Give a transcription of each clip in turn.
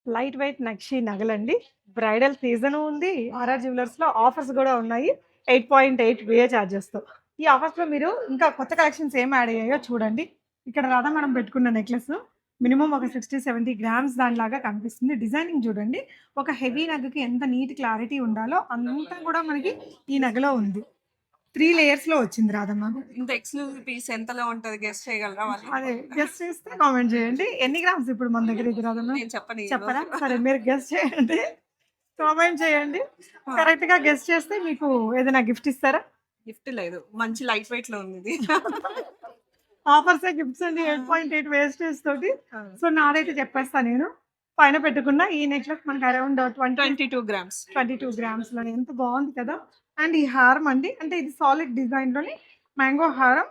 Light weight నక్షి నగలండి. Bridal season ఉంది. RR జ్యువెలర్స్‌లో offers గూడా ఉన్నాయి. 8.8 విఏ చార్జెస్‌తో. ఈ ఆఫర్స్‌లో మీరు ఇంకా కొత్త కలెక్షన్స్ ఏం యాడ్ అయ్యాయో చూడండి. ఇక్కడ రాధా మనం పెట్టుకున్న నెక్లెస్ మినిమమ్ ఒక 60, 70 గ్రామ్స్ దానిలాగా కనిపిస్తుంది. డిజైనింగ్ చూడండి. ఒక హెవీ నగకి ఎంత నీట్ క్లారిటీ ఉండాలో అంతా కూడా మనకి ఈ నగలో ఉంది. 3 లేయర్స్‌లో వచ్చింది రాధమ్మ. ఇంత ఎక్స్‌క్లూజివ్ పీస్ ఎంతలో ఉంటది గెస్ చేయగలరా వాళ్ళు? అదే గెస్ చేస్తే కామెంట్ చేయండి. ఎన్ని గ్రామ్స్ ఇప్పుడు మన దగ్గర ఇది రాధమ్మ? నేను చెప్పను ఈ చెప్పరా? రోజు. సరే మీరు గెస్ చేయండి. కామెంట్ చేయండి. కరెక్ట్‌గా గెస్ చేస్తే మీకు ఏదైనా గిఫ్ట్ ఇస్తారా? గిఫ్ట్ లేదు. మంచి లైట్ వెయిట్‌లో ఉంది ఇది. ఆఫర్సే గిఫ్ట్స్ అండి 8.8 వేస్టేజ్ తోటి. సో నాదైతే చెప్పేస్తా నేను. పైన పెట్టుకున్న ఈ నెక్లెస్ మనకి అరౌండ్ 22 గ్రామ్స్. 22 గ్రామ్స్‌లో ఎంత బాగుంది కదా! అండ్ ఈ హారం అండి అంటే ఇది సాలిడ్ డిజైన్‌లోని మ్యాంగో హారం.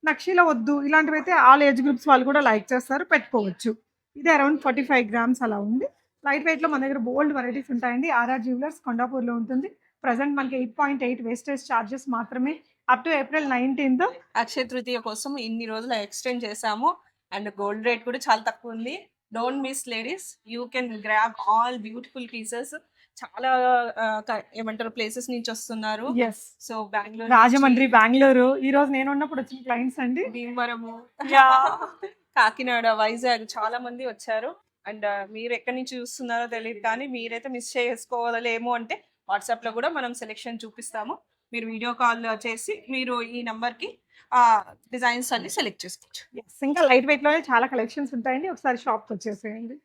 నక్షీలో వద్దు ఇలాంటివైతే ఆల్ ఏజ్ గ్రూప్స్ వాళ్ళు కూడా లైక్ చేస్తారు పెట్టుకోవచ్చు. ఇది అరౌండ్ 45 గ్రామ్స్ అలా ఉంది. లైట్ వెయిట్‌లో మన దగ్గర బోల్డ్ వెరైటీస్ ఉంటాయండి. ఆర్ఆర్ జ్యువెలర్స్ కొండాపూర్‌లో ఉంటుంది. ప్రెజెంట్ మనకి 8.8 వేస్టేజ్ చార్జెస్ మాత్రమే up to April 19థ్. Akshaya Tritiya కోసం ఇన్ని రోజులు ఎక్స్టెండ్ చేసాము. అండ్ గోల్డ్ రేట్ కూడా చాలా తక్కువ ఉంది. Don't miss ladies. You can grab all beautiful pieces. చాలా ఏమంటారు ప్లేసెస్ నుంచి వస్తున్నారు. యెస్. సో బెంగుళూరు, రాజమండ్రి, బెంగుళూరు ఈ రోజు నేను ఉన్నప్పుడు వచ్చిన క్లయింట్స్ అండి. భీమవరము, యాహ్! కాకినాడ, వైజాగ్ చాలా మంది వచ్చారు. అండ్ మీరు ఎక్కడి నుంచి చూస్తున్నారో తెలియదు కానీ మీరైతే మిస్ చేసుకోవాలేమో అంటే వాట్సాప్లో కూడా మనం సెలెక్షన్ చూపిస్తాము. మీరు వీడియో కాల్ చేసి మీరు ఈ నెంబర్కి డిజైన్స్ అన్ని సెలెక్ట్ చేసుకోవచ్చు. యెస్. ఇంకా లైట్ వెయిట్‌లోనే చాలా కలెక్షన్స్ ఉంటాయండి. ఒకసారి షాప్‌కి వచ్చేసేయండి.